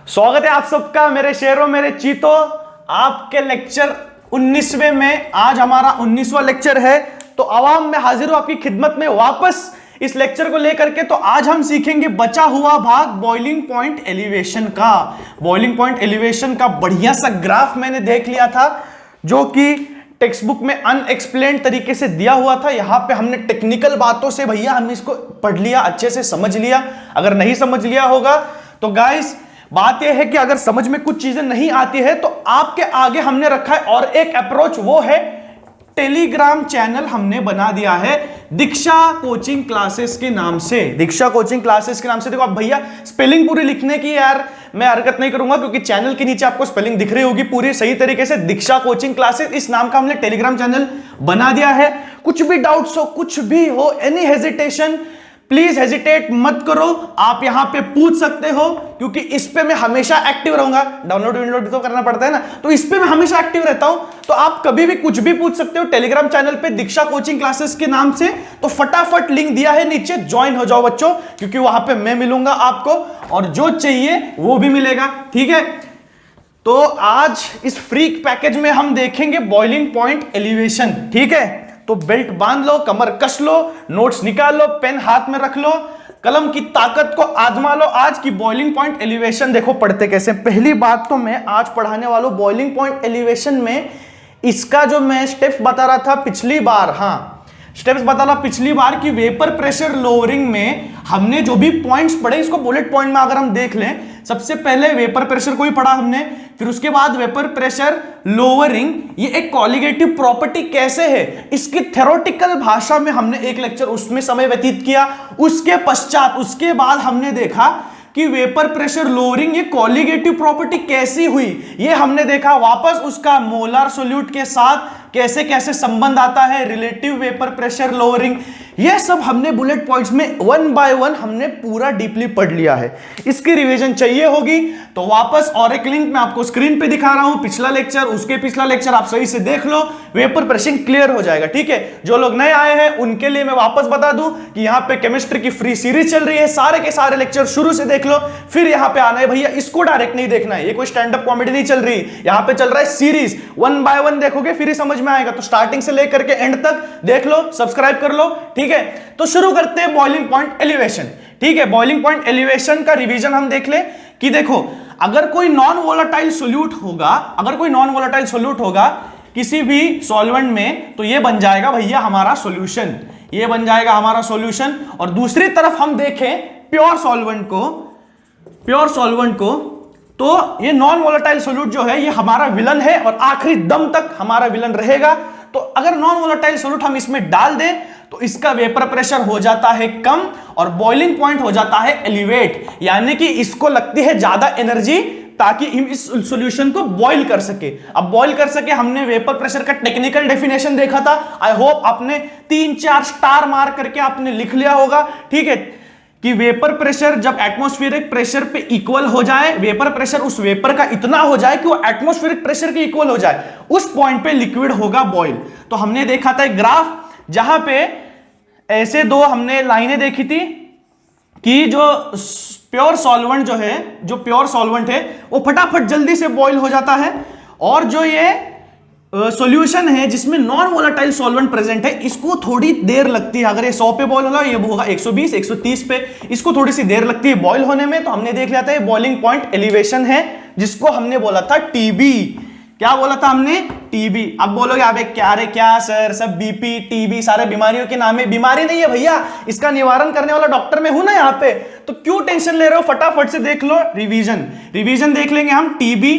स्वागत है आप सबका मेरे शेरों मेरे चीतों आपके लेक्चर 19वें में। आज हमारा 19वां लेक्चर है, तो आवाम में हाजिर हूं आपकी खिदमत में वापस इस लेक्चर को लेकर के। तो आज हम सीखेंगे बचा हुआ भाग बॉइलिंग पॉइंट एलिवेशन का। बॉइलिंग पॉइंट एलिवेशन का बढ़िया सा ग्राफ मैंने देख लिया था जो कि टेक्स्ट बुक में अनएक्सप्लेन्ड तरीके से दिया हुआ था। यहां पे हमने टेक्निकल बातों से भैया हमने इसको पढ़ लिया, अच्छे से समझ लिया। अगर नहीं समझ लिया होगा तो गाइस बात यह है कि अगर समझ में कुछ चीजें नहीं आती है तो आपके आगे हमने रखा है और एक अप्रोच, वो है टेलीग्राम चैनल हमने बना दिया है दीक्षा कोचिंग क्लासेस के नाम से। दीक्षा कोचिंग क्लासेस के नाम से। देखो आप भैया स्पेलिंग पूरी लिखने की यार मैं हरकत नहीं करूंगा क्योंकि चैनल के नीचे आपको स्पेलिंग दिख रही होगी पूरी सही तरीके से। दीक्षा कोचिंग क्लासेस इस नाम का हमने टेलीग्राम चैनल बना दिया है। कुछ भी डाउट्स हो, कुछ भी हो, एनी हेजिटेशन, प्लीज हेजिटेट मत करो, आप यहां पे पूछ सकते हो क्योंकि इस पे मैं हमेशा एक्टिव रहूंगा। डाउनलोड तो करना पड़ता है ना, तो इस पे मैं हमेशा एक्टिव रहता हूं। तो आप कभी भी कुछ भी पूछ सकते हो टेलीग्राम चैनल पे दीक्षा कोचिंग क्लासेस के नाम से। तो फटाफट लिंक दिया है नीचे, ज्वाइन हो जाओ बच्चों, क्योंकि वहां पे मैं मिलूंगा आपको और जो चाहिए वो भी मिलेगा। ठीक है, तो आज इस फ्री पैकेज में हम देखेंगे बॉइलिंग पॉइंट एलिवेशन। ठीक है, तो बेल्ट बांध लो, कमर कस लो, नोट्स निकाल लो, पेन हाथ में रख लो, कलम की ताकत को आजमा लो। आज की बॉइलिंग पॉइंट एलिवेशन देखो पढ़ते कैसे। पहली बात तो मैं आज पढ़ाने वाला हूं बॉइलिंग पॉइंट एलिवेशन में इसका जो मैं स्टेप्स बता रहा था पिछली बार, स्टेप्स बता रहा पिछली बार की वेपर प्रेशर लोअरिंग में हमने जो भी पॉइंट्स पढ़े इसको बुलेट पॉइंट में अगर हम देख लें। सबसे पहले वेपर प्रेशर को ही पढ़ा हमने, फिर उसके बाद वेपर प्रेशर लोअरिंग ये एक कॉलिगेटिव प्रॉपर्टी कैसे है इसकी थ्योरेटिकल भाषा में हमने एक लेक्चर उसमें समय व्यतीत किया। उसके पश्चात उसके बाद हमने देखा कि वेपर प्रेशर लोअरिंग ये कॉलिगेटिव प्रॉपर्टी कैसी हुई, ये हमने देखा। वापस उसका मोलर सोल्यूट के साथ कैसे कैसे संबंध आता है, रिलेटिव वेपर प्रेशर लोअरिंग, ये सब हमने बुलेट पॉइंट्स में वन बाय वन हमने पूरा डीपली पढ़ लिया है। इसकी रिवीजन चाहिए होगी तो वापस और एक लिंक मैं आपको स्क्रीन पे दिखा रहा हूं, पिछला लेक्चर उसके पिछला लेक्चर आप सही से देख लो, वेपर प्रेशर क्लियर हो जाएगा। ठीक है, जो लोग नए आए हैं उनके लिए मैं वापस बता दूं कि यहाँ पे केमिस्ट्री की फ्री सीरीज चल रही है, सारे के सारे लेक्चर शुरू से देख लो, फिर यहाँ पे आना है भैया इसको डायरेक्ट नहीं देखना है, ये कोई स्टैंड अप कॉमेडी नहीं चल रही, यहाँ पे चल रहा है सीरीज, वन बाय वन देखोगे फिर ही समझ में आएगा। तो स्टार्टिंग से लेकर के एंड तक देख लो, सब्सक्राइब कर लो। ठीक है, तो शुरू करते हैं बॉइलिंग पॉइंट एलिवेशन। ठीक है, बॉइलिंग पॉइंट एलिवेशन का रिवीजन हम देख ले कि देखो अगर कोई नॉन वोलेटाइल सोल्यूट होगा, अगर कोई नॉन वोलेटाइल सोल्यूट होगा किसी भी सॉल्वेंट में तो ये बन जाएगा भैया हमारा सॉल्यूशन, ये बन जाएगा हमारा सॉल्यूशन। और दूसरी तरफ हम देखें प्योर सॉल्वेंट को, प्योर सॉल्वेंट को, तो ये नॉन वोलेटाइल सोल्यूट जो है ये हमारा विलन है और आखिरी दम तक हमारा विलन रहेगा। तो अगर नॉन वोलेटाइल सोल्यूट हम इसमें डाल दें तो इसका वेपर प्रेशर हो जाता है कम और बॉइलिंग पॉइंट हो जाता है एलिवेट, यानी कि इसको लगती है ज्यादा एनर्जी ताकि हम इस सॉल्यूशन को बॉईल कर सके। अब बॉईल कर सके हमने वेपर प्रेशर का टेक्निकल डेफिनेशन देखा था, आई होप आपने 3-4 स्टार मार करके आपने लिख लिया होगा। ठीक है, कि वेपर प्रेशर जब एटमॉस्फेरिक प्रेशर पे इक्वल हो जाए, वेपर प्रेशर उस वेपर का इतना हो जाए कि वो एटमॉस्फेरिक प्रेशर के इक्वल हो जाए, उस पॉइंट पे लिक्विड होगा बॉईल। तो हमने देखा था एक ग्राफ जहां पे ऐसे दो हमने लाइनें देखी थी कि जो प्योर सॉल्वेंट जो है, जो प्योर सॉल्वेंट है वो फटाफट जल्दी से बॉईल हो जाता है और जो ये सॉल्यूशन है जिसमें नॉन वोलेटाइल सॉल्वेंट प्रेजेंट है इसको थोड़ी देर लगती है। अगर ये 100 पे बॉईल होगा ये होगा 120 130 पे, इसको थोड़ी सी देर लगती है बॉईल होने में। तो हमने देख लिया था ये बॉइलिंग पॉइंट एलिवेशन है जिसको हमने बोला था टीबी। क्या बोला था हमने? टीबी। अब बोलोगे आप क्या रे क्या सर, सब बीपी टीबी सारे बीमारियों के नाम है। बीमारी नहीं है भैया, इसका निवारण करने वाला डॉक्टर में हूं ना यहाँ पे, तो क्यों टेंशन ले रहे हो, फटाफट से देख लो रिवीजन। रिवीजन देख लेंगे हम। टीबी,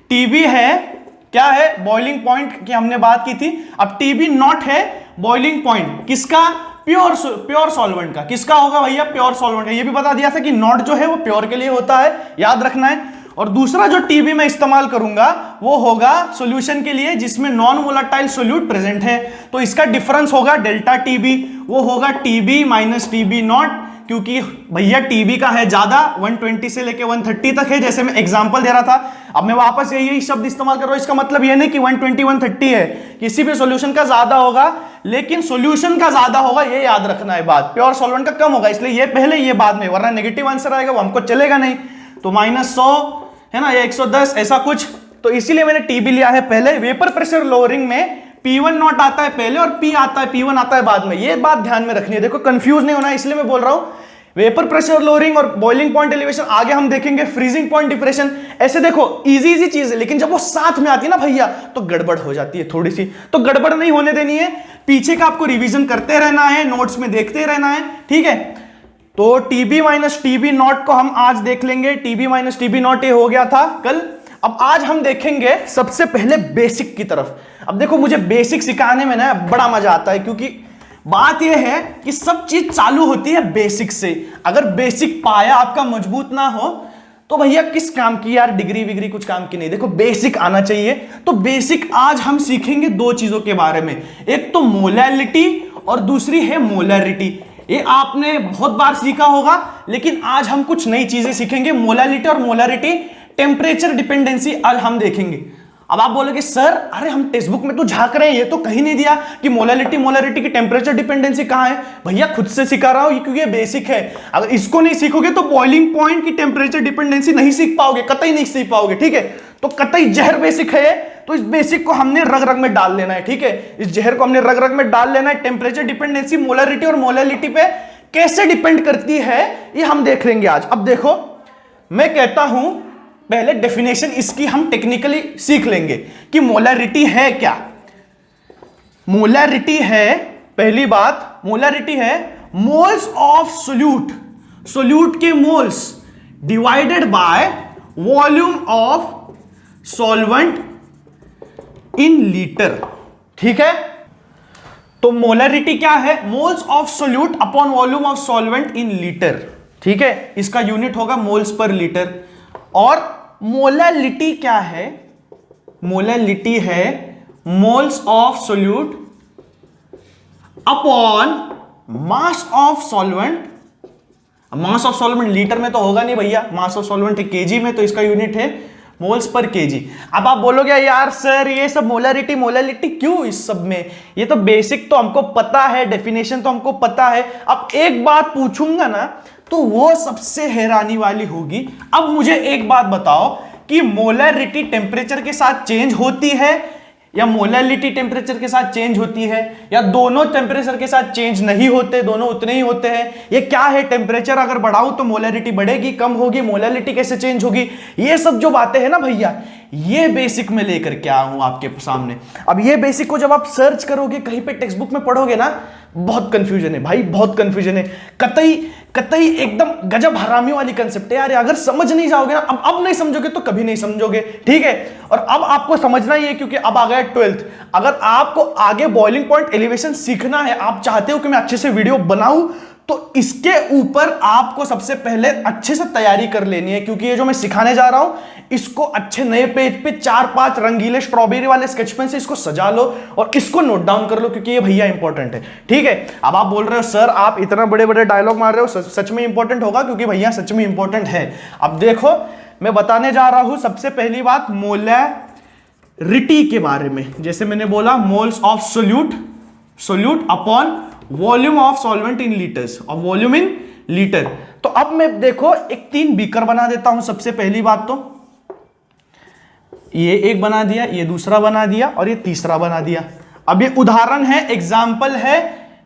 टीबी है क्या है, बॉइलिंग पॉइंट की हमने बात की थी। अब टीबी नॉट है बॉइलिंग पॉइंट किसका, प्योर सॉल्वेंट का। किसका होगा भैया, प्योर सॉल्वेंट का। ये भी बता दिया था कि नॉट जो है वो प्योर के लिए होता है, याद रखना है। और दूसरा जो टीबी मैं इस्तेमाल करूंगा वो होगा सॉल्यूशन के लिए जिसमें नॉन वोलेटाइल सोल्यूट प्रेजेंट है, तो इसका डिफरेंस होगा डेल्टा टीबी, वो होगा टीबी माइनस टीबी नॉट, क्योंकि भैया टीबी का है ज्यादा, 120 से लेके 130 तक है, जैसे मैं एग्जांपल दे रहा था। अब मैं वापस यही शब्द इस्तेमाल कर रहा हूं, इसका मतलब यह नहीं कि 120 130 है, किसी भी सॉल्यूशन का ज्यादा होगा लेकिन सॉल्यूशन का ज्यादा होगा, ये याद रखना है बात। प्योर सॉल्वेंट का कम होगा, इसलिए ये पहले ये बाद में, वरना नेगेटिव आंसर आएगा वो हमको चलेगा नहीं। तो -100 है ना, या 110 ऐसा कुछ। तो इसीलिए मैंने टीबी लिया है पहले। वेपर प्रेशर लोअरिंग में P1 नॉट आता है पहले और P आता है, P1 आता है बाद में। ये बात ध्यान में रखनी है, देखो कंफ्यूज नहीं होना है, इसलिए मैं बोल रहा हूं वेपर प्रेशर लोअरिंग और बॉइलिंग पॉइंट एलिवेशन आगे हम देखेंगे, फ्रीजिंग पॉइंट डिप्रेशन। ऐसे देखो इजी चीज है, लेकिन जब वो साथ में आती है ना भैया तो गड़बड़ हो जाती है थोड़ी सी। तो गड़बड़ नहीं होने देनी है, पीछे का आपको रिवीजन करते रहना है, नोट्स में देखते रहना है, ठीक है। तो टीबी माइनस टीबी नॉट को हम आज देख लेंगे। टीबी माइनस टीबी नॉट ये हो गया था कल। अब आज हम देखेंगे सबसे पहले बेसिक की तरफ। अब देखो मुझे बेसिक सिखाने में ना बड़ा मजा आता है, क्योंकि बात यह है कि सब चीज चालू होती है बेसिक से। अगर बेसिक पाया आपका मजबूत ना हो तो भैया किस काम की यार, डिग्री विग्री कुछ काम की नहीं। देखो बेसिक आना चाहिए। तो बेसिक आज हम सीखेंगे दो चीजों के बारे में, एक तो मोलैलिटी और दूसरी है मोलैरिटी। ये आपने बहुत बार सीखा होगा, लेकिन आज हम कुछ नई चीजें सीखेंगे। मोलैलिटी और मोलैरिटी, टेम्परेचर डिपेंडेंसी आज हम देखेंगे। अब आप बोलोगे सर अरे हम टेक्स्ट बुक में तो झांक रहे हैं, ये तो कहीं नहीं दिया कि मोलैलिटी की टेम्परेचर डिपेंडेंसी कहां है। भैया खुद से सिखा रहा हूं, क्योंकि ये बेसिक है। अगर इसको नहीं सीखोगे तो बॉइलिंग पॉइंट की टेम्परेचर डिपेंडेंसी नहीं सीख पाओगे, कतई नहीं सीख पाओगे, ठीक है। तो कतई जहर बेसिक है, तो इस बेसिक को हमने रग रग में डाल लेना है, ठीक है। इस जहर को हमने रग रग में डाल लेना है। टेम्परेचर डिपेंडेंसी मोलैरिटी और मोलैलिटी पे कैसे डिपेंड करती है ये हम देख लेंगे आज। अब देखो मैं कहता हूं पहले डेफिनेशन इसकी हम टेक्निकली सीख लेंगे कि मोलैरिटी है क्या। मोलैरिटी है, पहली बात मोलैरिटी है मोल्स ऑफ सोल्यूट, सोल्यूट के moles divided by volume of solvent in litre, ठीक है। तो मोलैरिटी क्या है, moles of solute upon volume of solvent in litre, ठीक है। इसका यूनिट होगा मोल्स पर लीटर। और मोलैलिटी क्या है, मोलैलिटी है moles of solute upon mass of solvent. Mass of solvent litre में तो होगा नहीं भैया, मास ऑफ सॉल्वेंट है केजी में, तो इसका यूनिट है मोल्स पर केजी। अब आप बोलोगे यार सर ये सब मोलैरिटी मोलैलिटी क्यों इस सब में, ये तो बेसिक तो हमको पता है, डेफिनेशन तो हमको पता है। अब एक बात पूछूंगा ना तो वो सबसे हैरानी वाली होगी। अब मुझे एक बात बताओ कि मोलैरिटी टेम्परेचर के साथ चेंज होती है या मोलैलिटी टेम्परेचर के साथ चेंज होती है, या दोनों टेम्परेचर के साथ चेंज नहीं होते, दोनों उतने ही होते हैं। ये क्या है, टेम्परेचर अगर बढ़ाऊं तो मोलैलिटी बढ़ेगी, कम होगी, मोलैलिटी कैसे चेंज होगी, ये सब जो बातें हैं ना भैया, ये बेसिक में लेकर के आया हूं आपके सामने। अब ये बेसिक को जब आप सर्च करोगे कहीं पे टेक्स्ट बुक में पढ़ोगे ना, बहुत कंफ्यूजन है भाई, बहुत कंफ्यूजन है। कतई एकदम गजब हरामी वाली कंसेप्ट है यार। अगर समझ नहीं जाओगे ना, अब नहीं समझोगे तो कभी नहीं समझोगे, ठीक है। और अब आपको समझना ही है, क्योंकि अब आ गया 12th। अगर आपको आगे बॉइलिंग पॉइंट एलिवेशन सीखना है, आप चाहते हो कि मैं अच्छे से वीडियो बनाऊं, तो इसके ऊपर आपको सबसे पहले अच्छे से तैयारी कर लेनी है। क्योंकि ये जो मैं सिखाने जा रहा हूं, इसको अच्छे नए पेज पे 4-5 रंगीले स्ट्रॉबेरी वाले स्केच पेन से इसको सजा लो और इसको नोट डाउन कर लो, क्योंकि ये भैया इंपॉर्टेंट है, ठीक है। अब आप बोल रहे हो सर आप इतना बड़े बड़े डायलॉग मार रहे हो, सच में इंपॉर्टेंट होगा, क्योंकि भैया सच में इंपॉर्टेंट है। अब देखो मैं बताने जा रहा हूं सबसे पहली बात मोलैरिटी के बारे में। जैसे मैंने बोला moles of solute upon volume of solvent in litres, और वॉल्यूम इन लीटर। तो अब मैं देखो एक 3 बीकर बना देता हूं। सबसे पहली बात तो ये एक बना दिया, ये दूसरा बना दिया और ये तीसरा बना दिया। अब ये उदाहरण है, एग्जाम्पल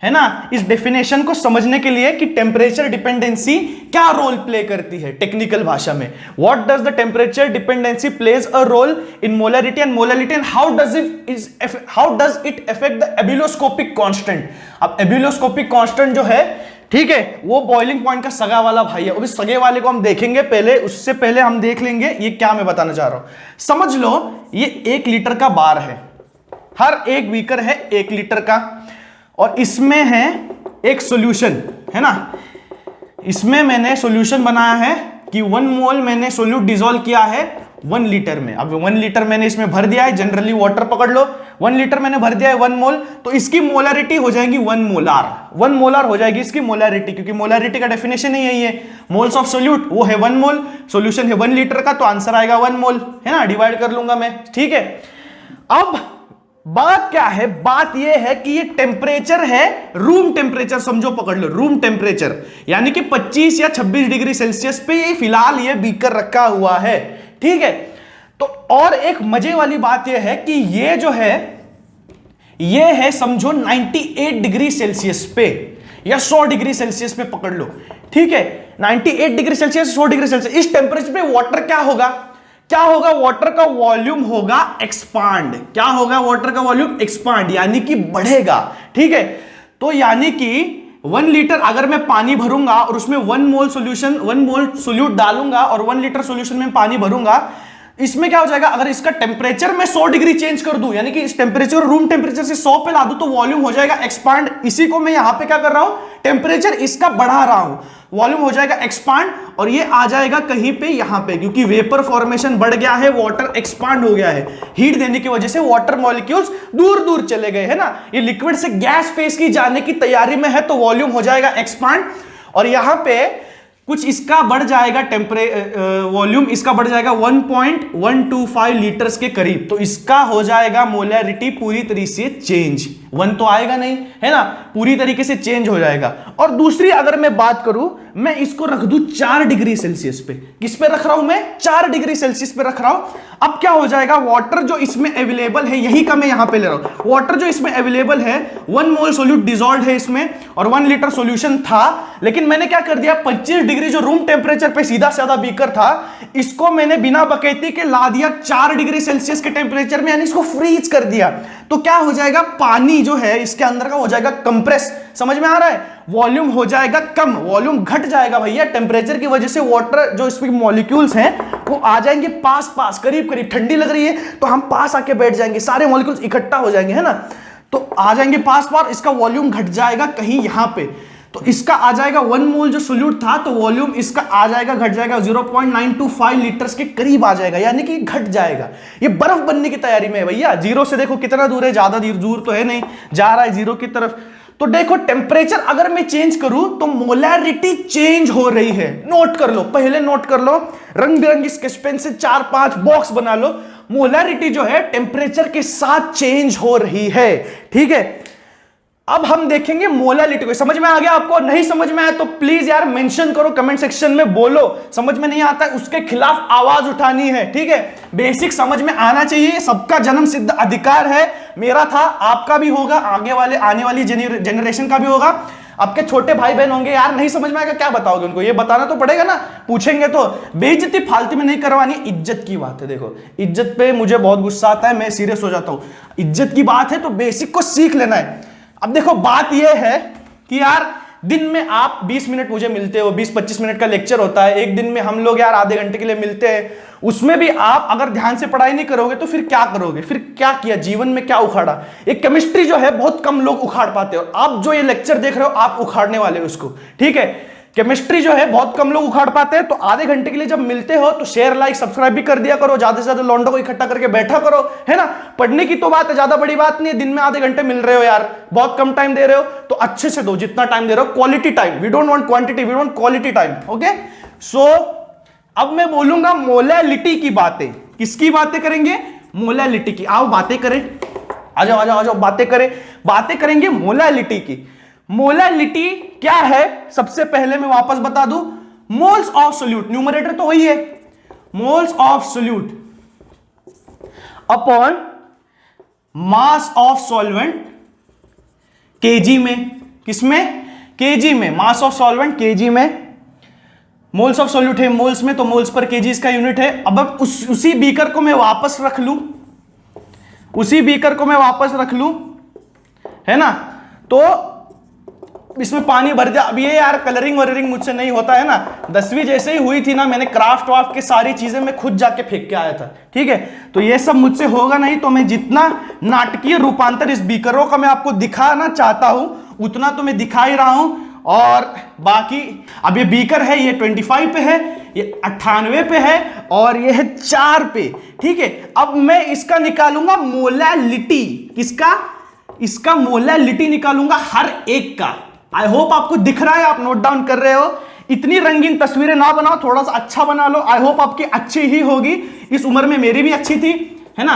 है ना, इस डेफिनेशन को समझने के लिए कि टेम्परेचर डिपेंडेंसी क्या रोल प्ले करती है टेक्निकल भाषा में। What does the temperature dependency plays a role in molarity and molality, and how does it affect the ebullioscopic constant. अब एबिलोस्कोपिक कांस्टेंट जो है, ठीक है, वो बॉइलिंग पॉइंट का सगा वाला भाई है। उस सगे वाले को हम देखेंगे पहले, उससे पहले हम देख लेंगे ये क्या मैं बताना चाह रहा हूं। समझ लो ये 1 लीटर का बार है, हर एक बीकर है 1 लीटर का, और इसमें है एक सॉल्यूशन, है ना। इसमें मैंने सॉल्यूशन बनाया है कि 1 मोल मैंने सोल्यूट डिसॉल्व किया है 1 लीटर में। अब 1 लीटर मैंने इसमें भर दिया है, जनरली वाटर पकड़ लो, 1 लीटर मैंने भर दिया है 1 मोल, तो इसकी मोलैरिटी हो जाएगी 1 मोलार हो जाएगी इसकी मोलैरिटी, क्योंकि मोलैरिटी का डेफिनेशन ही यही है, मोल्स ऑफ सोल्यूट वो है 1 मोल, सॉल्यूशन है 1 लीटर का, तो आंसर आएगा 1 मोल, है ना, डिवाइड कर लूंगा मैं, ठीक है। अब बात क्या है, बात यह है कि ये टेम्परेचर है रूम टेम्परेचर, समझो पकड़ लो रूम टेम्परेचर, यानी कि 25 या 26 डिग्री सेल्सियस पे ये फिलहाल ये बीकर रखा हुआ है, ठीक है। तो और एक मजे वाली बात यह है कि ये जो है ये है समझो 98 डिग्री सेल्सियस पे या 100 डिग्री सेल्सियस पे पकड़ लो, ठीक है। 98 डिग्री सेल्सियस 100 डिग्री सेल्सियस, इस टेम्परेचर पे वाटर क्या होगा, क्या होगा, वाटर का वॉल्यूम होगा एक्सपांड। क्या होगा, वाटर का वॉल्यूम एक्सपांड, यानी कि बढ़ेगा, ठीक है। तो यानी कि 1 लीटर अगर मैं पानी भरूंगा और उसमें 1 मोल सोल्यूट डालूंगा और 1 लीटर सोल्यूशन में पानी भरूंगा, इसमें क्या हो जाएगा, अगर इसका टेम्परेचर मैं 100 डिग्री चेंज कर दूं, यानी कि इस टेम्परेचर रूम टेम्परेचर से 100 पे ला दूं, तो वॉल्यूम हो जाएगा एक्सपांड। इसी को मैं यहां पे क्या कर रहा हूं, टेम्परेचर इसका बढ़ा रहा हूं, वॉल्यूम हो जाएगा एक्सपांड, और ये आ जाएगा कहीं पे यहां पे, क्योंकि वेपर फॉर्मेशन बढ़ गया है, वाटर एक्सपांड हो गया है, हीट देने की वजह से वाटर मॉलिक्यूल्स दूर दूर चले गए, है ना। ये लिक्विड से गैस फेज की जाने की तैयारी में है, तो वॉल्यूम हो जाएगा एक्सपांड, और यहां पे कुछ इसका बढ़ जाएगा वॉल्यूम इसका बढ़ जाएगा 1.125 लीटर्स के करीब, तो इसका हो जाएगा मोलैरिटी पूरी तरीके से चेंज। 1 तो आएगा नहीं, है ना, पूरी तरीके से चेंज हो जाएगा। और दूसरी अगर मैं बात करूं, मैं इसको रख दूं 4 डिग्री सेल्सियस पे, किस पे रख रहा हूं मैं, 4 डिग्री सेल्सियस पे रख रहा हूं। अब क्या हो जाएगा, वाटर जो इसमें अवेलेबल है, यही का मैं यहां पे ले रहा हूं, वाटर जो इसमें अवेलेबल है 1 मोल सोल्यूट डिसॉल्व है इसमें, और 1 लीटर सोल्यूशन था, लेकिन मैंने क्या कर दिया, 25 डिग्री जो रूम टेम्परेचर पे सीधा साधा बीकर था, इसको मैंने बिना बकैती के ला दिया 4 डिग्री सेल्सियस के टेम्परेचर में, यानी इसको फ्रीज कर दिया। तो क्या हो जाएगा, पानी जो है इसके अंदर का हो जाएगा कंप्रेस, समझ में आ रहा है, वॉल्यूम हो जाएगा कम, वॉल्यूम घट जाएगा भैया, टेम्परेचर की वजह से वाटर जो इसमें मॉलिक्यूल्स हैं वो आ जाएंगे पास पास, करीब करीब, ठंडी लग रही है तो हम पास आके बैठ जाएंगे, सारे मॉलिक्यूल्स इकट्ठा हो जाएंगे, है ना, तो आ जाएंगे पास पास, इसका वॉल्यूम घट जाएगा कहीं यहां पे, तो इसका आ जाएगा 1 मोल जो सोल्यूट था, तो वॉल्यूम इसका आ जाएगा, घट जाएगा 0.925 लीटर्स के करीब आ जाएगा, यानी कि घट जाएगा। ये बर्फ बनने की तैयारी में है भैया, जीरो से देखो कितना दूर है, ज्यादा दूर तो है नहीं, जा रहा है जीरो की तरफ। तो देखो टेम्परेचर अगर मैं चेंज करूं तो मोलैरिटी चेंज हो रही है, नोट कर लो, पहले नोट कर लो, रंग बिरंगी स्केच पेन से 4-5 बॉक्स बना लो, मोलैरिटी जो है टेम्परेचर के साथ चेंज हो रही है, ठीक है। अब हम देखेंगे मोलैरिटी को, समझ में आ गया आपको, नहीं समझ में आया तो प्लीज यार मेंशन करो कमेंट सेक्शन में, बोलो समझ में नहीं आता है उसके खिलाफ आवाज उठानी है, ठीक है। बेसिक समझ में आना चाहिए, सबका जन्म सिद्ध अधिकार है, मेरा था, आपका भी होगा, आने वाली जेनरेशन का भी होगा, आपके छोटे भाई बहन होंगे, यार नहीं समझ में आएगा क्या बताओगे उनको, ये बताना तो पड़ेगा ना, पूछेंगे तो। बेइज्जती फालतू में नहीं करवानी, इज्जत की बात है, देखो इज्जत पे मुझे बहुत गुस्सा आता है, मैं सीरियस हो जाता हूं, इज्जत की बात है तो बेसिक को सीख लेना है। अब देखो बात यह है कि यार दिन में आप 20 मिनट मुझे मिलते हो, 20-25 मिनट का लेक्चर होता है, एक दिन में हम लोग यार आधे घंटे के लिए मिलते हैं, उसमें भी आप अगर ध्यान से पढ़ाई नहीं करोगे तो फिर क्या करोगे, फिर क्या किया जीवन में, क्या उखाड़ा। एक केमिस्ट्री जो है बहुत कम लोग उखाड़ पाते हो, आप जो ये लेक्चर देख रहे हो आप उखाड़ने वाले हो उसको, ठीक है। केमिस्ट्री जो है बहुत कम लोग उखाड़ पाते हैं, तो आधे घंटे के लिए जब मिलते हो तो शेयर लाइक सब्सक्राइब भी कर दिया करो, ज्यादा से ज्यादा लौंडों को इकट्ठा करके बैठा करो, है ना। पढ़ने की तो बात है, ज्यादा बड़ी बात नहीं है, दिन में आधे घंटे मिल रहे हो यार, बहुत कम टाइम दे रहे हो तो अच्छे से दो, जितना टाइम दे रहे हो, quality time, we don't want quantity, we want quality time, okay. So अब मैं बोलूंगा मोलैरिटी की बातें, किसकी बातें करेंगे, मोलैरिटी की, आओ बातें करें, आ जाओ बातें करेंगे मोलैरिटी की। मोलैरिटी क्या है, सबसे पहले मैं वापस बता दूं, मोल्स ऑफ सोल्यूट, न्यूमरेटर तो वही है, moles of solute upon mass of solvent KG में, किसमें, केजी में, मास ऑफ सॉल्वेंट केजी में, मोल्स ऑफ सोल्यूट है मोल्स में, तो मोल्स पर केजी इसका यूनिट है। अब उसी बीकर को मैं वापस रख लूं, है ना, तो इसमें पानी भर दिया। अब ये यार कलरिंग वलरिंग मुझसे नहीं होता है ना, 10वीं जैसे ही हुई थी ना, मैंने क्राफ्ट वाफ्ट के सारी चीजें मैं खुद जाके फेंक के आया था, ठीक है, तो ये सब मुझसे होगा नहीं, तो मैं जितना नाटकीय रूपांतर इस बीकरों का मैं आपको दिखाना चाहता हूं उतना तो मैं दिखा ही रहा हूं, और बाकी अब ये बीकर है, ये 25 पे है, ये 98 पे है, और ये है 4 पे, ठीक है। अब मैं इसका निकालूंगा मोलैरिटी, किसका, इसका मोलैरिटी निकालूंगा हर एक का। आई होप आपको दिख रहा है, आप नोट डाउन कर रहे हो, इतनी रंगीन तस्वीरें ना बनाओ, थोड़ा सा अच्छा बना लो, आई होप आपकी अच्छी ही होगी, इस उम्र में मेरी भी अच्छी थी, है ना।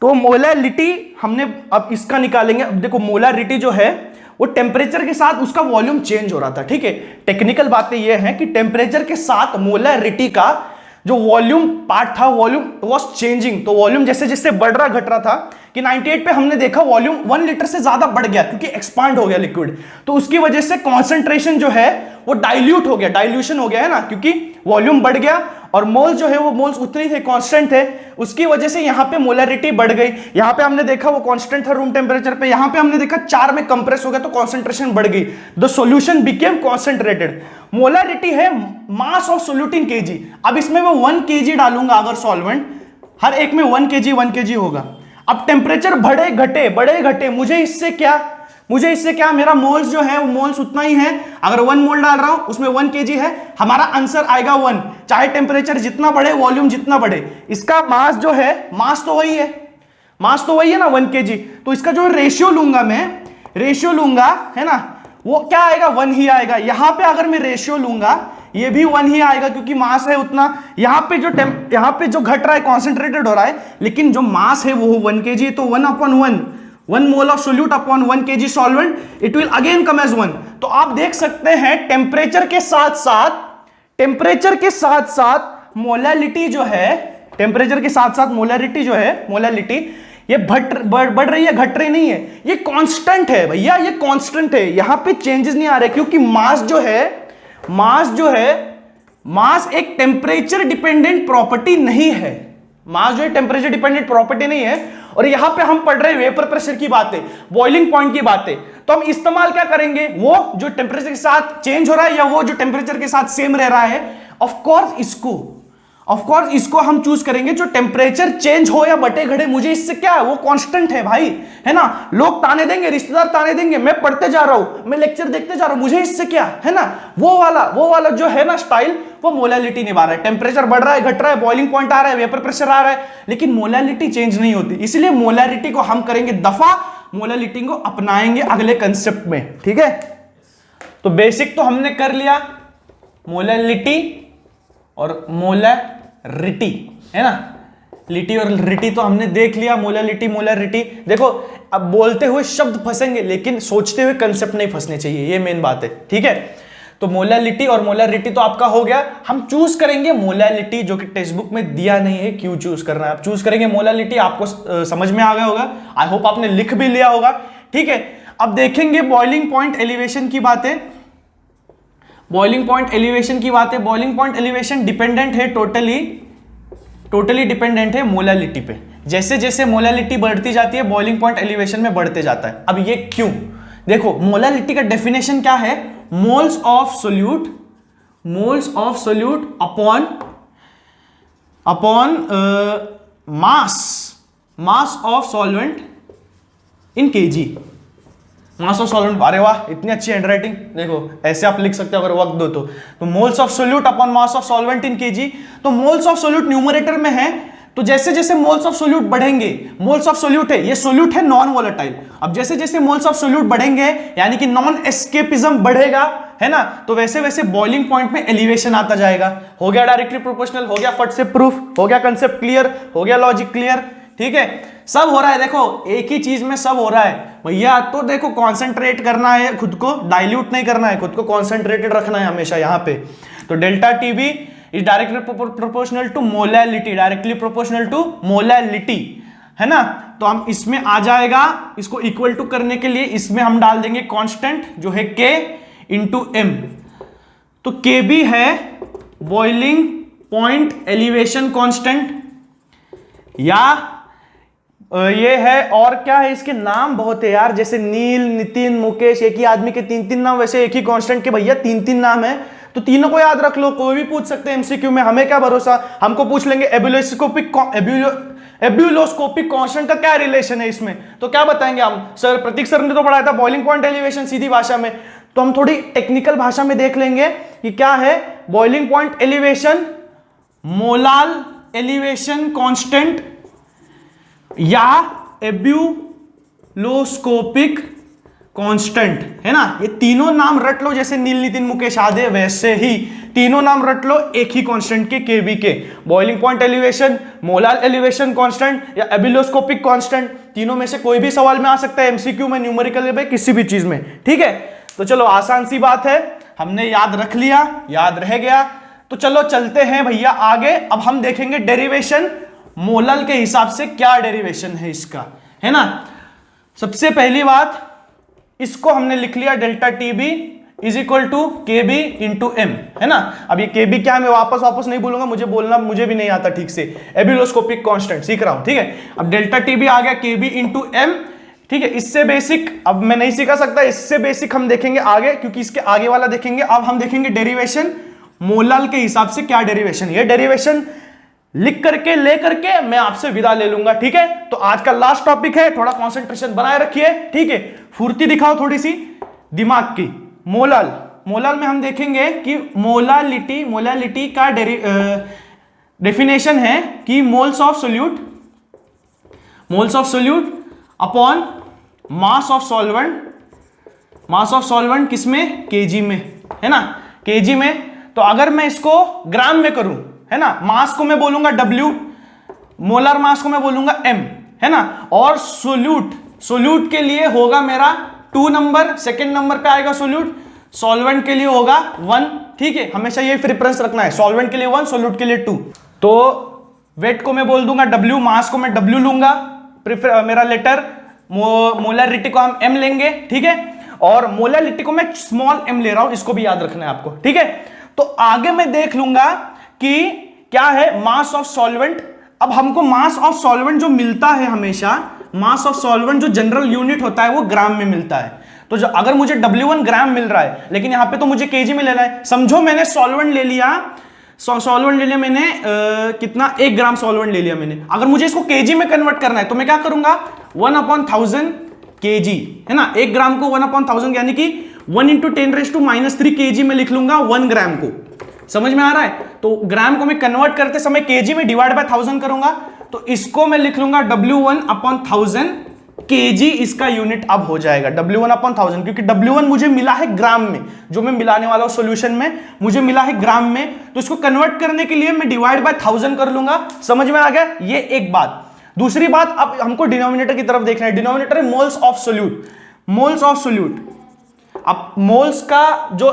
तो मोलैरिटी हमने अब इसका निकालेंगे। अब देखो मोलैरिटी जो है वो टेम्परेचर के साथ उसका वॉल्यूम चेंज हो रहा था, ठीक है। टेक्निकल बातें ये हैं कि टेम्परेचर के साथ मोलैरिटी का जो वॉल्यूम पार्ट था, वॉल्यूम वॉज चेंजिंग, तो वॉल्यूम जैसे जैसे बढ़ रहा घट रहा था कि 98 पे हमने देखा वॉल्यूम 1 लीटर से ज्यादा बढ़ गया क्योंकि एक्सपांड हो गया लिक्विड, तो उसकी वजह से कॉन्सेंट्रेशन जो है वो डाइल्यूट हो गया, डाइल्यूशन हो गया है ना, क्योंकि वॉल्यूम बढ़ गया और मोल जो है वो मोल्स उतने थे, कांस्टेंट थे, उसकी वजह से यहां पे मोलैरिटी बढ़ गई। यहां पे हमने देखा वो कांस्टेंट था रूम टेम्परेचर पे, यहां पे हमने देखा 4 में कंप्रेस हो गया तो कॉन्सेंट्रेशन बढ़ गई, the solution became concentrated. Molarity है mass of solute in KG. अब इसमें मैं 1 केजी डालूंगा अगर सॉल्वेंट, हर एक में 1 केजी होगा। अब टेम्परेचर बढ़े घटे, मुझे इससे क्या, मेरा मोल्स जो है वो मोल्स उतना ही है, अगर 1 मोल डाल रहा हूं उसमें 1 केजी है, हमारा आंसर आएगा 1, चाहे टेम्परेचर जितना बढ़े, वॉल्यूम जितना बढ़े। इसका मास जो है, मास तो वही है ना 1 केजी, तो इसका जो रेशियो लूंगा मैं, है ना, वो क्या आएगा, 1 ही आएगा। यहां पे अगर मैं रेशियो लूंगा ये भी 1 ही आएगा क्योंकि मास है उतना। यहां पे जो घट रहा है कॉन्सेंट्रेटेड हो रहा है, लेकिन जो मास है वो 1 केजी, तो 1 mole of solute upon 1 kg solvent, it will again come as 1। तो आप देख सकते हैं टेम्परेचर के साथ साथ मोलैलिटी जो है, मोलैलिटी ये बढ़ रही है, घट रही नहीं है, ये कांस्टेंट है भैया, ये कांस्टेंट है, यहां पे चेंजेस नहीं आ रहे क्योंकि मास एक टेम्परेचर डिपेंडेंट प्रॉपर्टी नहीं है, और यहां पे हम पढ़ रहे हैं वेपर प्रेशर की बातें, बॉइलिंग पॉइंट की बातें, तो हम इस्तेमाल क्या करेंगे, वो जो टेम्परेचर के साथ चेंज हो रहा है या वो जो टेम्परेचर के साथ सेम रह रहा है, ऑफ कोर्स इसको हम चूज करेंगे जो टेम्परेचर चेंज हो या बटे घटे, मुझे इससे क्या है, वो कांस्टेंट है भाई, है ना। लोग ताने देंगे, रिश्तेदार ताने देंगे, मैं पढ़ते जा रहा हूं, मैं लेक्चर देखते जा रहा हूं, मुझे इससे क्या है ना, वो वाला जो है ना स्टाइल, वो मोलैलिटी निभा रहा है। टेम्परेचर बढ़ रहा है, घट रहा है, बॉइलिंग पॉइंट आ रहा है, वेपर प्रेशर आ रहा है, लेकिन मोलैलिटी चेंज नहीं होती, इसलिए मोलैलिटी को हम करेंगे दफा, मोलैलिटी को अपनाएंगे अगले कंसेप्ट में, ठीक है। तो बेसिक तो हमने कर लिया, मोलैलिटी और मोलैरिटी, है ना, लिटी और रिटी तो हमने देख लिया, मोलैरिटी। देखो अब बोलते हुए शब्द फंसेंगे लेकिन सोचते हुए कंसेप्ट नहीं फंसने चाहिए, ये मेन बात है, ठीक है। तो मोलैलिटी और मोलैरिटी तो आपका हो गया। हम चूज करेंगे मोलैलिटी, जो कि टेक्स्ट बुक में दिया नहीं है, क्यों चूज करना है, आप चूज करेंगे मोलैलिटी, आपको समझ में आ गया होगा, आई होप आपने लिख भी लिया होगा, ठीक है। अब देखेंगे बॉइलिंग पॉइंट एलिवेशन की बातें। बॉइलिंग पॉइंट एलिवेशन डिपेंडेंट है, टोटली डिपेंडेंट है मोलैलिटी पे। जैसे जैसे मोलैलिटी बढ़ती जाती है, बॉइलिंग पॉइंट एलिवेशन में बढ़ते जाता है। अब ये क्यों, देखो मोलैलिटी का डेफिनेशन क्या है, moles of solute upon mass of solvent in KG. Mass of solvent, अरे वाह इतनी अच्छी हैंडराइटिंग, देखो ऐसे आप लिख सकते हो अगर वक्त दो तो moles of solute upon mass of solvent in KG. तो मोल्स ऑफ सोल्यूट न्यूमरेटर में है, तो जैसे जैसे मोल्स ऑफ सोल्यूट बढ़ेंगे, मोल्स ऑफ सोल्यूट है, ये सोल्यूट है नॉन वोलेटाइल, अब जैसे जैसे मोल्स ऑफ सोल्यूट बढ़ेंगे यानी कि नॉन एस्केपिज्म बढ़ेगा, है ना, तो वैसे वैसे बॉइलिंग पॉइंट में एलिवेशन आता जाएगा। हो गया डायरेक्टली प्रोपोर्शनल, हो गया फट से प्रूफ, हो गया कंसेप्ट क्लियर, हो गया लॉजिक क्लियर, ठीक है। सब हो रहा है, देखो एक ही चीज में सब हो रहा है भैया। तो देखो कॉन्सेंट्रेट करना है खुद को, डाइल्यूट नहीं करना है, खुद को कॉन्सेंट्रेटेड रखना है हमेशा यहाँ पे। तो delta TB is directly proportional to molality, है ना। तो हम इसमें आ जाएगा, इसको इक्वल टू करने के लिए इसमें हम डाल देंगे कांस्टेंट जो है K इंटू M। तो KB है बॉइलिंग पॉइंट एलिवेशन कांस्टेंट, या ये है, और क्या है, इसके नाम बहुत है यार, जैसे नील, नितिन, मुकेश, एक ही आदमी के 3-3 नाम, वैसे एक ही कांस्टेंट के भैया 3-3 नाम है, तो तीनों को याद रख लो, कोई भी पूछ सकते हैं एमसीक्यू में, हमें क्या भरोसा, हमको पूछ लेंगे एब्यूलोस्कोपिक कांस्टेंट का क्या रिलेशन है इसमें, तो क्या बताएंगे हम, सर प्रतीक सर ने तो पढ़ाया था बॉइलिंग पॉइंट एलिवेशन सीधी भाषा में, तो हम थोड़ी टेक्निकल भाषा में देख लेंगे कि क्या है boiling point elevation, molal elevation constant या एब्यूलोस्कोपिक कांस्टेंट, है ना। ये तीनों नाम रट लो, जैसे नील, नितिन, मुकेश आदि, वैसे ही तीनों नाम रट लो एक ही कांस्टेंट के, केबी के, boiling point elevation, molal elevation constant या एब्यूलोस्कोपिक कांस्टेंट, तीनों में से कोई भी सवाल में आ सकता है, एमसीक्यू में, न्यूमेरिकल में, किसी भी चीज में, ठीक है। तो चलो आसान सी बात है, हमने याद रख लिया, याद रह गया। तो चलो चलते हैं भैया आगे। अब हम देखेंगे डेरिवेशन मोलल के हिसाब से क्या डेरिवेशन है इसका, है ना। सबसे पहली बात, इसको हमने लिख लिया delta T B is equal to K B into M, है ना। अब ये के बी क्या है मैं वापस नहीं बोलूंगा, मुझे बोलना मुझे भी नहीं आता ठीक से, एबिलोस्कोपिक कांस्टेंट सीख रहा हूं, ठीक है। अब डेल्टा टी बी आ गया के बी इंटू एम, ठीक है। इससे बेसिक अब मैं नहीं सिखा सकता, इससे बेसिक हम देखेंगे आगे, क्योंकि इसके आगे वाला देखेंगे। अब हम देखेंगे डेरिवेशन मोलल के हिसाब से क्या डेरिवेशन, ये डेरिवेशन लिख करके ले करके मैं आपसे विदा ले लूंगा, ठीक है। तो आज का लास्ट टॉपिक है, थोड़ा कंसंट्रेशन बनाए रखिए, ठीक है। फुर्ती दिखाओ थोड़ी सी दिमाग की। मोलल में हम देखेंगे कि मोलालिटी का डेफिनेशन है कि moles of solute upon mass of solvent किसमें, केजी में, है ना, केजी में। तो अगर मैं इसको ग्राम में करूं, है ना, मास को मैं बोलूंगा W, मोलर मास को मैं बोलूंगा M, है ना। और सोल्यूट के लिए होगा मेरा 2 नंबर, सेकेंड नंबर पे आएगा सोल्यूट, सॉल्वेंट के लिए होगा 1, ठीक है। हमेशा ये प्रेफरेंस रखना है, सॉल्वेंट के लिए 1, सोल्यूट के लिए 2। तो वेट को मैं बोल दूंगा W, मास को मैं W लूंगा, मेरा लेटर, मोलरिटी को हम M लेंगे, ठीक है। और मोलरिटी को मैं स्मॉल m ले रहा हूं, इसको भी याद रखना है आपको, ठीक है। तो आगे मैं देख लूंगा कि क्या है मास ऑफ सॉल्वेंट। अब हमको मास ऑफ सॉल्वेंट जो मिलता है, हमेशा मास ऑफ सॉल्वेंट जो जनरल यूनिट होता है वो ग्राम में मिलता है। तो जो अगर मुझे W1 ग्राम मिल रहा है, लेकिन यहां पे तो मुझे केजी में लेना है। समझो मैंने सॉल्वेंट ले लिया, मैंने कितना, 1 ग्राम सॉल्वेंट ले लिया मैंने। अगर मुझे इसको केजी में कन्वर्ट करना है तो मैं क्या करूंगा, 1/1000 केजी, है ना। 1 ग्राम को 1/1000 यानी कि 1 × 10⁻³ केजी में लिख लूंगा 1 ग्राम को। समझ में आ रहा है। तो ग्राम को मैं कन्वर्ट करते समय केजी में डिवाइड बाय 1000 करूंगा, तो इसको मैं लिख लूंगा W1/1000 केजी, इसका यूनिट अब हो जाएगा W1/1000, क्योंकि W1 मुझे मिला है ग्राम में, जो मैं मिलाने वाला हूं सॉल्यूशन में मुझे मिला है ग्राम में। तो इसको कन्वर्ट करने के लिए मैं डिवाइड बाय 1000 कर लूंगा। समझ में आ गया, ये एक बात। दूसरी बात, अब हमको डिनोमिनेटर की तरफ देखना है। डिनोमिनेटर है मोल्स ऑफ सोल्यूट। अब मोल्स का जो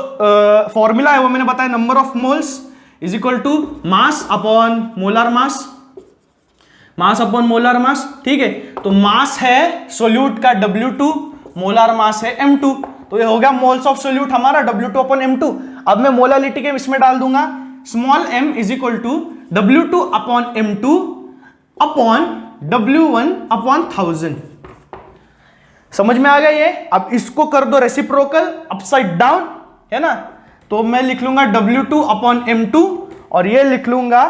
फॉर्मूला है वो मैंने बताया, number of moles is equal to mass upon molar mass, ठीक है। तो मास है सोल्यूट का W2, मोलर मास है M2, तो ये हो गया मोल्स ऑफ सोल्यूट हमारा W2/M2। अब मैं मोलालिटी के इसमें डाल दूंगा, small m is equal to W2/M2 upon W1/1000। समझ में आ गया ये। अब इसको कर दो रेसिप्रोकल, अपसाइड डाउन, है ना। तो मैं लिख लूंगा W2/M2 और ये लिख लूंगा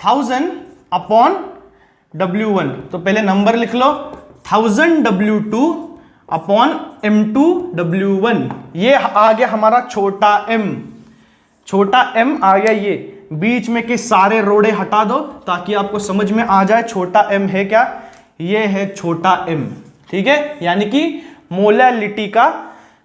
1000/W1। तो पहले नंबर लिख लो, 1000 W2/M2 W1। ये आ गया हमारा छोटा m आ गया। ये बीच में के सारे रोड़े हटा दो ताकि आपको समझ में आ जाए छोटा m है क्या, ये है छोटा m, ठीक है। यानी कि मोलालिटी का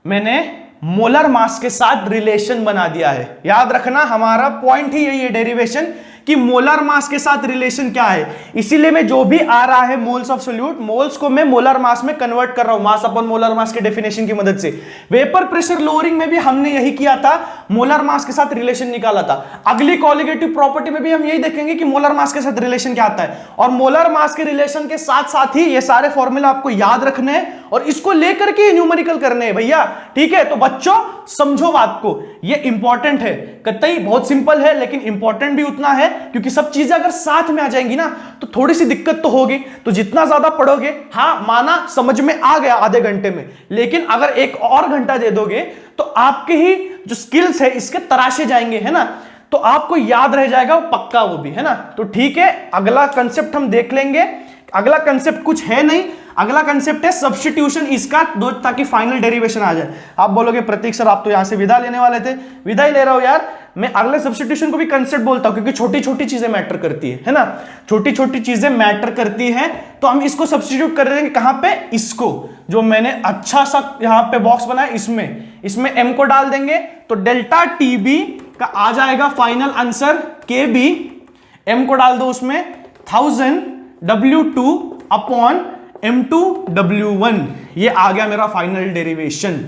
मैंने मोलर मास के साथ रिलेशन बना दिया है। याद रखना हमारा पॉइंट ही यही है डेरिवेशन, कि मोलर मास के साथ रिलेशन क्या है। इसीलिए मैं जो भी आ रहा है मोल्स ऑफ सोल्यूट, मोल्स को मैं मोलर मास में कन्वर्ट कर रहा हूं, मास अपॉन मोलर मास के डेफिनेशन की मदद से। वेपर प्रेशर लोअरिंग में भी हमने यही किया था, मोलर मास के साथ रिलेशन निकाला था। अगली कॉलिगेटिव प्रॉपर्टी में भी हम यही देखेंगे कि मोलर मास के साथ रिलेशन क्या आता है। और मोलर मास के रिलेशन के साथ साथ ही ये सारे फॉर्मूला आपको याद रखने हैं और इसको लेकर के न्यूमेरिकल करने हैं भैया, ठीक है। तो बच्चों समझो बात को, ये इंपॉर्टेंट है, कतई बहुत सिंपल है लेकिन इंपॉर्टेंट भी उतना है, क्योंकि सब चीजें अगर साथ में आ जाएंगी ना तो थोड़ी सी दिक्कत तो होगी। तो जितना ज्यादा पढ़ोगे, हाँ माना समझ में आ गया आधे घंटे में, लेकिन अगर 1 और घंटा दे दोगे तो आपके ही जो स्किल्स है इसके तराशे जाएंगे, है ना। तो आपको याद रह जाएगा वो पक्का, वो भी, है ना। तो ठीक है, अगला कंसेप्ट हम देख लेंगे। अगला कंसेप्ट कुछ है नहीं, अगला कंसेप्ट है सब्स्टिट्यूशन इसका, दो ताकि फाइनल डेरिवेशन आ जाए। आप बोलोगे प्रतीक सर आप तो यहां से विदा लेने वाले थे, विदा ही ले रहा हूं यार। मैं अगले सब्स्टिट्यूशन को भी कंसेप्ट बोलता हूं क्योंकि छोटी छोटी चीजें मैटर करती है ना, छोटी छोटी चीजें मैटर करती हैं। तो हम इसको सब्स्टिट्यूट कर देंगे कहां पे, इसको जो मैंने अच्छा सा यहां पे बॉक्स बनाया इसमें m को डाल देंगे, तो डेल्टा टीबी का आ जाएगा फाइनल आंसर के बी, m को डाल दो उसमें 1000 W2/M2 W1, ये आ गया मेरा फाइनल डेरिवेशन।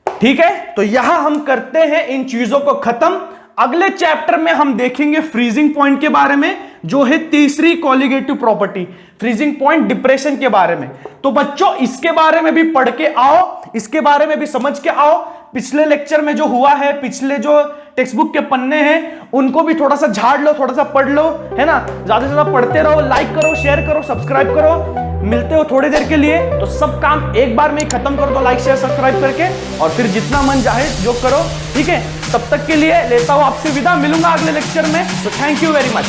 ठीक है, तो यहां हम करते हैं इन चीजों को खत्म। अगले चैप्टर में हम देखेंगे फ्रीजिंग पॉइंट के बारे में, जो है तीसरी colligative property, freezing point depression के बारे में। तो बच्चों इसके बारे में भी पढ़ के आओ, इसके बारे में भी समझ के आओ। पिछले लेक्चर में जो हुआ है, पिछले जो टेक्स्ट बुक के पन्ने हैं उनको भी थोड़ा सा झाड़ लो, थोड़ा सा पढ़ लो, है ना। ज्यादा से ज्यादा पढ़ते रहो, लाइक करो, शेयर करो, सब्सक्राइब करो। मिलते हो थोड़ी देर के लिए, तो सब काम एक बार में ही खत्म कर दो, लाइक शेयर सब्सक्राइब करके, और फिर जितना मन चाहे जो करो, ठीक है। तब तक के लिए लेता हूं आपसे विदा, मिलूंगा अगले लेक्चर में। तो थैंक यू वेरी मच।